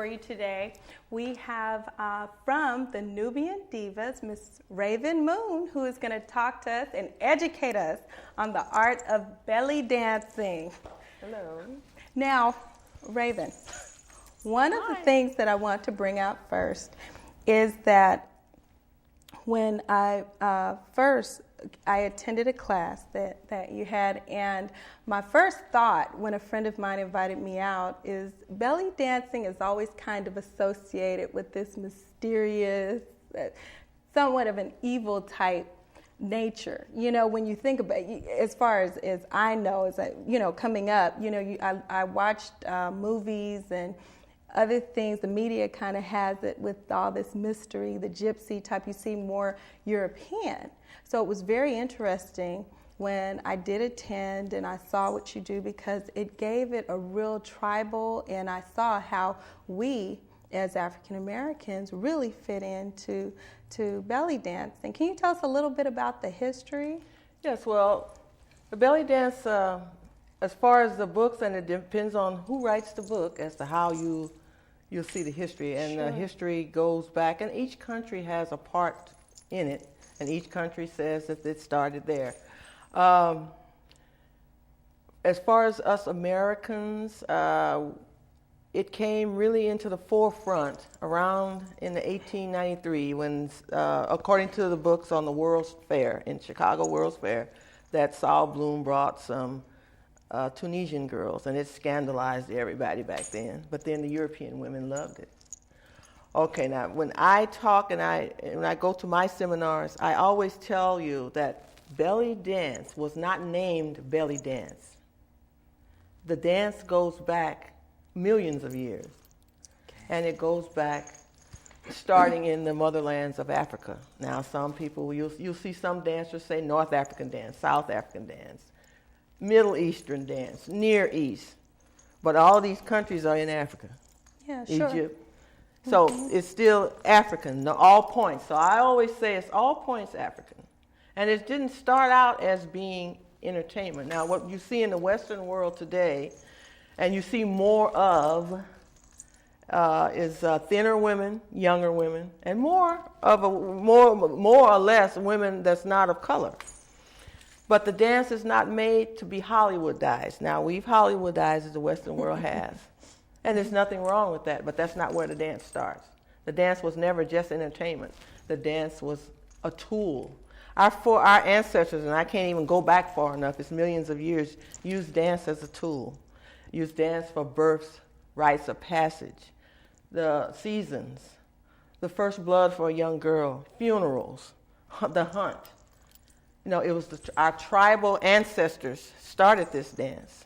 for you today. We have from the Nubian Divas, Miss Ravenmoon, who is going to talk to us and educate us on the art of belly dancing. Hello. Now, Raven, one of the things that I want to bring out first is that when I attended a class that you had, and my first thought when a friend of mine invited me out is belly dancing is always kind of associated with this mysterious, somewhat of an evil type nature. You know, when you think about, as far as I know, as coming up, I watched movies and other things. The media kind of has it with all this mystery, the gypsy type. You see more European. So it was very interesting when I did attend and I saw what you do, because it gave it a real tribal, and I saw how we as African Americans really fit into belly dancing. Can you tell us a little bit about the history? Yes, well, the belly dance, as far as the books, and it depends on who writes the book as to how you'll see the history. And Sure. The history goes back, and each country has a part in it, and each country says that it started there. As far as us Americans, it came really into the forefront around in the 1893 when, according to the books on the World's Fair, in Chicago World's Fair, that Saul Bloom brought some Tunisian girls, and it scandalized everybody back then. But then the European women loved it. Okay, now when I talk and when I go to my seminars, I always tell you that belly dance was not named belly dance. The dance goes back millions of years, and it goes back starting in the motherlands of Africa. Now, some people, you'll see some dancers say North African dance, South African dance, Middle Eastern dance, Near East, but all these countries are in Africa. Yeah, sure. Egypt. So it's still African, all points. So I always say it's all points African. And it didn't start out as being entertainment. Now, what you see in the Western world today, and you see more of, is thinner women, younger women, and more or less women that's not of color. But the dance is not made to be Hollywoodized. Now, we've Hollywoodized as the Western world has. And there's nothing wrong with that, but that's not where the dance starts. The dance was never just entertainment. The dance was a tool. Our ancestors, and I can't even go back far enough, it's millions of years, used dance as a tool. Used dance for births, rites of passage, the seasons, the first blood for a young girl, funerals, the hunt. You know, it was our tribal ancestors started this dance.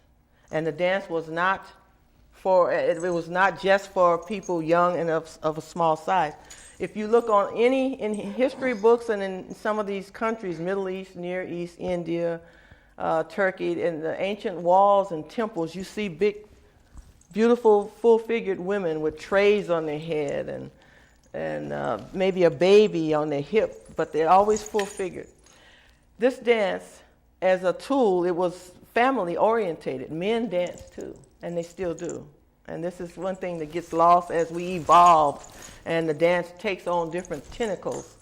And the dance was not it was not just for people young and of a small size. If you look in history books and in some of these countries, Middle East, Near East, India, Turkey, in the ancient walls and temples, you see big, beautiful, full-figured women with trays on their head and maybe a baby on their hip, but they're always full-figured. This dance, as a tool, it was family-orientated. Men danced too, and they still do. And this is one thing that gets lost as we evolve and the dance takes on different tentacles.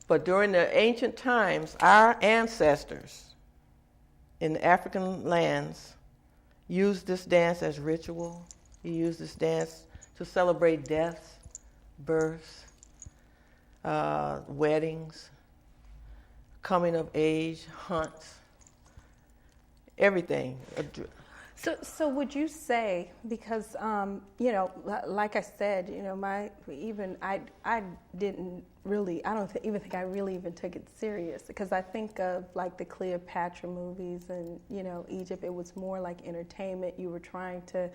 But during the ancient times, our ancestors in the African lands used this dance as ritual. He used this dance to celebrate deaths, births, weddings, coming of age, hunts, everything. So would you say, because like I said, I didn't really, I don't even think I really even took it serious, because I think of like the Cleopatra movies and Egypt. It was more like entertainment. You were trying to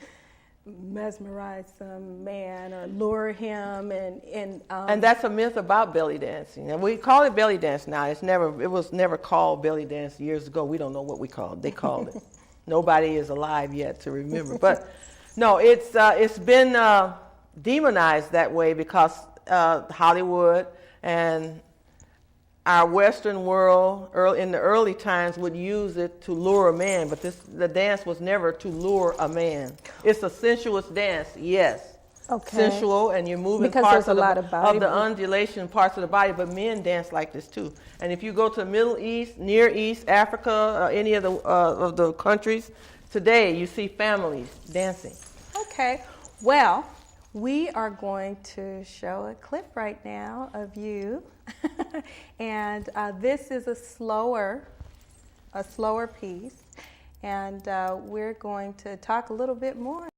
mesmerize some man or lure him, and that's a myth about belly dancing. And we call it belly dance now. It was never called belly dance years ago. We don't know what they called it. Nobody is alive yet to remember. But no, it's been demonized that way because Hollywood and our Western world in the early times would use it to lure a man, but the dance was never to lure a man. It's a sensuous dance, yes. Okay. Sensual, and you're moving Because parts there's of the undulation parts of the body, but men dance like this too. And if you go to the Middle East, Near East, Africa, any of the countries today, you see families dancing. Okay. Well, we are going to show a clip right now of you. And this is a slower piece. And we're going to talk a little bit more.